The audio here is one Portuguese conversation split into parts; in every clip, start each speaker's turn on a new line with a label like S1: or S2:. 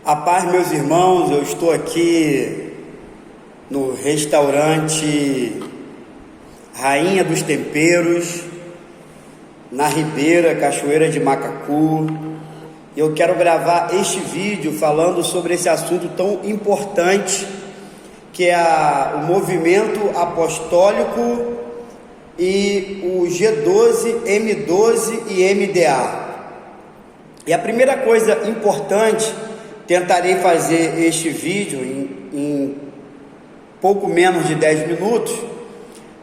S1: A paz, meus irmãos, eu estou aqui no restaurante Rainha dos Temperos, na Ribeira, Cachoeira de Macacu. Eu quero gravar este vídeo falando sobre esse assunto tão importante que é o movimento apostólico e o G12, M12 e MDA. E a primeira coisa importante, tentarei fazer este vídeo em pouco menos de 10 minutos,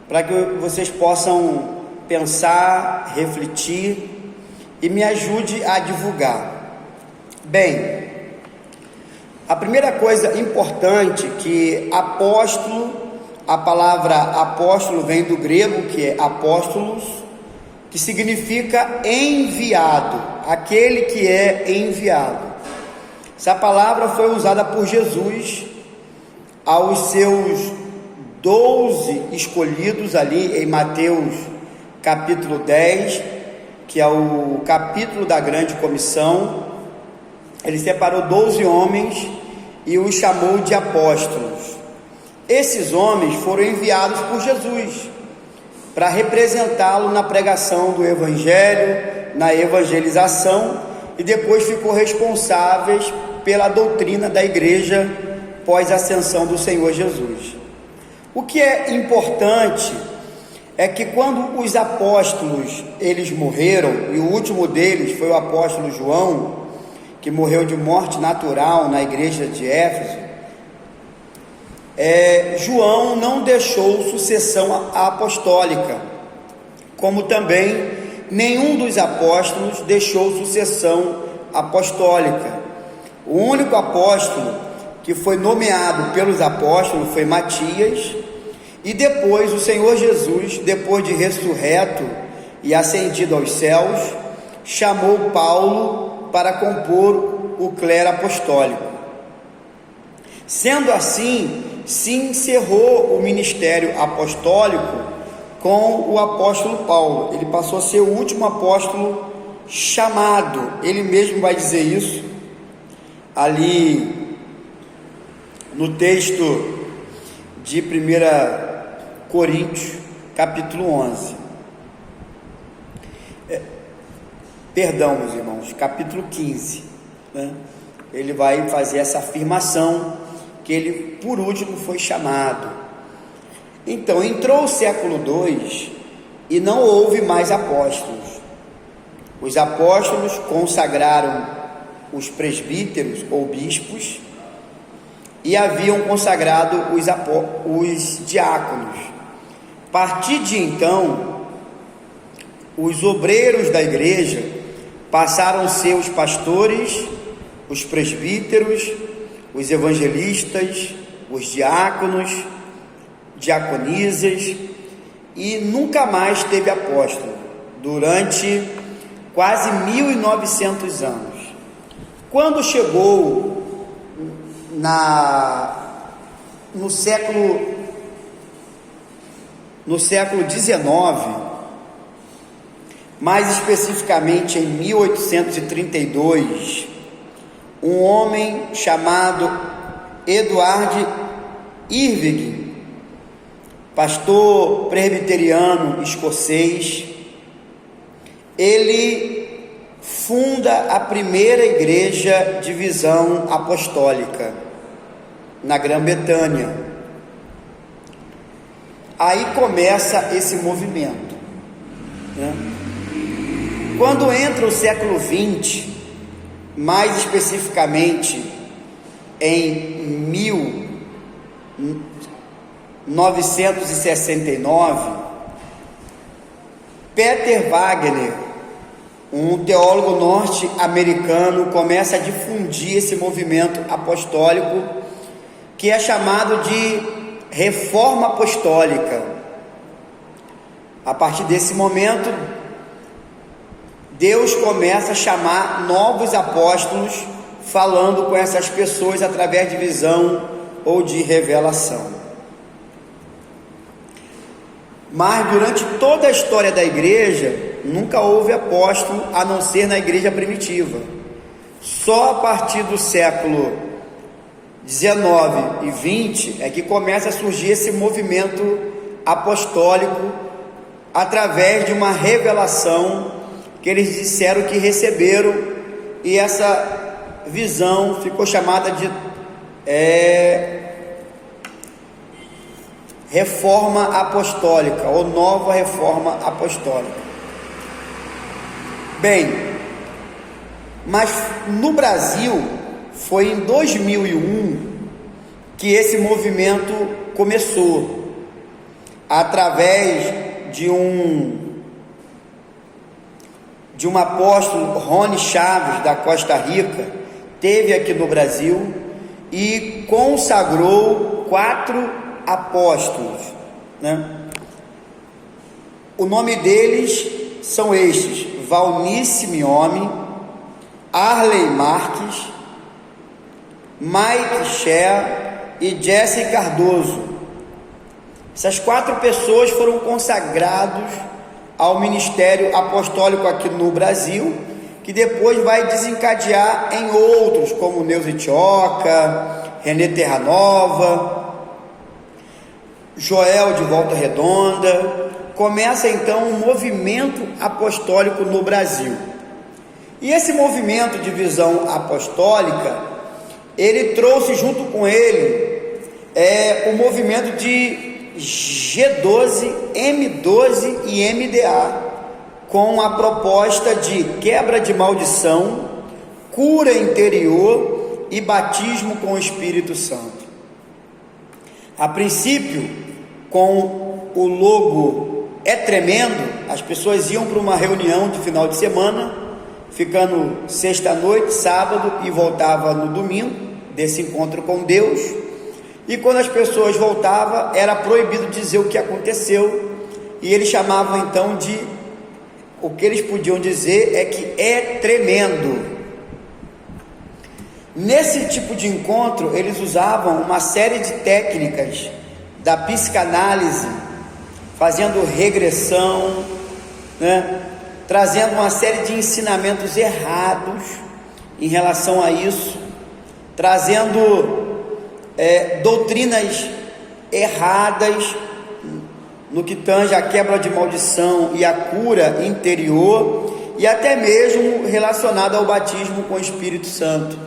S1: para que vocês possam pensar, refletir e me ajude a divulgar. Bem, a primeira coisa importante que apóstolo, a palavra apóstolo vem do grego, que é apóstolos, que significa enviado, aquele que é enviado. Essa palavra foi usada por Jesus aos seus 12 escolhidos ali em Mateus capítulo 10, que é o capítulo da grande comissão. Ele separou 12 homens e os chamou de apóstolos. Esses homens foram enviados por Jesus para representá-lo na pregação do evangelho, na evangelização, e depois ficou responsáveis pela doutrina da igreja pós-ascensão do Senhor Jesus. O que é importante é que quando os apóstolos eles morreram, e o último deles foi o apóstolo João, que morreu de morte natural na igreja de Éfeso, João não deixou sucessão apostólica, como também nenhum dos apóstolos deixou sucessão apostólica. O único apóstolo que foi nomeado pelos apóstolos foi Matias, e depois o Senhor Jesus, depois de ressurreto e ascendido aos céus, chamou Paulo para compor o clero apostólico. Sendo assim, se encerrou o ministério apostólico com o apóstolo Paulo. Ele passou a ser o último apóstolo chamado. Ele mesmo vai dizer isso ali no texto de 1 Coríntios, capítulo 11. Perdão, meus irmãos, capítulo 15, né? Ele vai fazer essa afirmação que ele, por último, foi chamado. Então, entrou o século 2 e não houve mais apóstolos. Os apóstolos consagraram os presbíteros ou bispos e haviam consagrado os diáconos. A partir de então, os obreiros da igreja passaram a ser os pastores, os presbíteros, os evangelistas, os diáconos, diaconisas, e nunca mais teve apóstolo durante quase 1900 anos. Quando chegou no século XIX, mais especificamente em 1832, um homem chamado Edward Irving, pastor presbiteriano escocês, ele funda a primeira igreja de visão apostólica na Grã-Bretanha. Aí começa esse movimento, né? Quando entra o século XX, mais especificamente em 1969, Peter Wagner, um teólogo norte-americano, começa a difundir esse movimento apostólico, que é chamado de Reforma Apostólica. A partir desse momento, Deus começa a chamar novos apóstolos, falando com essas pessoas através de visão ou de revelação. Mas durante toda a história da igreja, nunca houve apóstolo a não ser na igreja primitiva. Só a partir do século 19 e 20 é que começa a surgir esse movimento apostólico através de uma revelação que eles disseram que receberam, e essa visão ficou chamada de Reforma Apostólica ou Nova Reforma Apostólica. Bem, mas no Brasil foi em 2001 que esse movimento começou, através de um apóstolo, Rony Chaves, da Costa Rica, teve aqui no Brasil e consagrou 4 apóstolos, né? O nome deles são estes: Valnice Miome, Arley Marques, Mike Shea e Jesse Cardoso. Essas 4 pessoas foram consagrados ao ministério apostólico aqui no Brasil, que depois vai desencadear em outros, como Neuza Itioca, Renê Terranova, Joel de Volta Redonda. Começa então um movimento apostólico no Brasil. E esse movimento de visão apostólica, ele trouxe junto com ele o movimento de G12, M12 e MDA, com a proposta de quebra de maldição, cura interior e batismo com o Espírito Santo. A princípio, com o logo É Tremendo, as pessoas iam para uma reunião de final de semana, ficando sexta-noite, sábado, e voltava no domingo, desse encontro com Deus. E quando as pessoas voltavam, era proibido dizer o que aconteceu, e eles chamavam então de, o que eles podiam dizer é que é tremendo. Nesse tipo de encontro, eles usavam uma série de técnicas da psicanálise, fazendo regressão, né? Trazendo uma série de ensinamentos errados em relação a isso, trazendo doutrinas erradas no que tange a quebra de maldição e a cura interior, e até mesmo relacionado ao batismo com o Espírito Santo,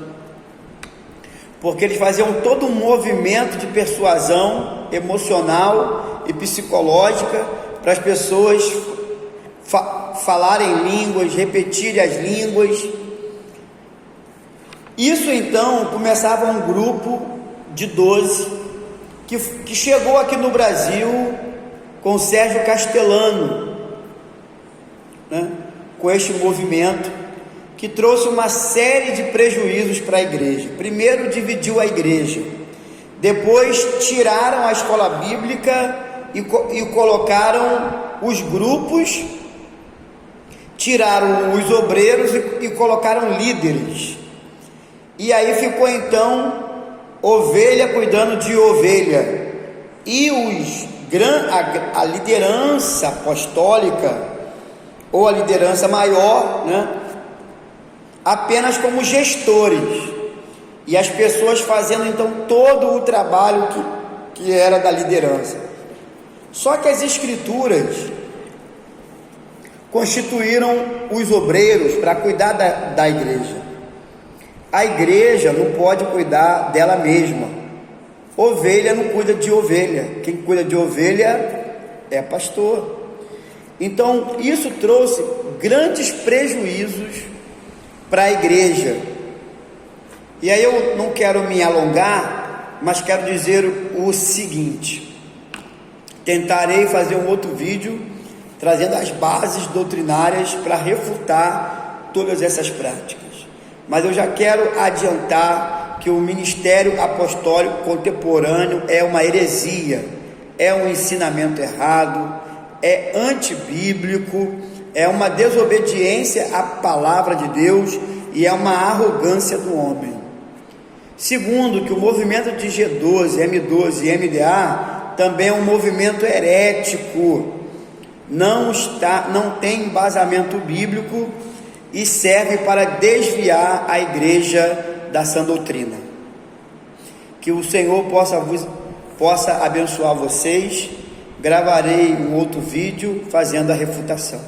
S1: porque eles faziam todo um movimento de persuasão emocional e psicológica para as pessoas falarem línguas, repetirem as línguas. Isso então começava um grupo de 12 que chegou aqui no Brasil com Sérgio Castellano, né? Com este movimento que trouxe uma série de prejuízos para a igreja. Primeiro, dividiu a igreja, depois tiraram a escola bíblica e colocaram os grupos, tiraram os obreiros e colocaram líderes, e aí ficou então ovelha cuidando de ovelha, e a liderança apostólica, ou a liderança maior, né, apenas como gestores, e as pessoas fazendo então todo o trabalho que era da liderança. Só que as escrituras constituíram os obreiros para cuidar da igreja. A igreja não pode cuidar dela mesma. Ovelha não cuida de ovelha. Quem cuida de ovelha é pastor. Então isso trouxe grandes prejuízos para a igreja. E aí eu não quero me alongar, mas quero dizer o seguinte: tentarei fazer um outro vídeo trazendo as bases doutrinárias para refutar todas essas práticas. Mas eu já quero adiantar que o ministério apostólico contemporâneo é uma heresia, é um ensinamento errado, é antibíblico, é uma desobediência à palavra de Deus e é uma arrogância do homem. Segundo, que o movimento de G12, M12 e MDA também é um movimento herético, não tem embasamento bíblico, e serve para desviar a igreja da sã doutrina. Que o Senhor possa abençoar vocês. Gravarei um outro vídeo fazendo a refutação.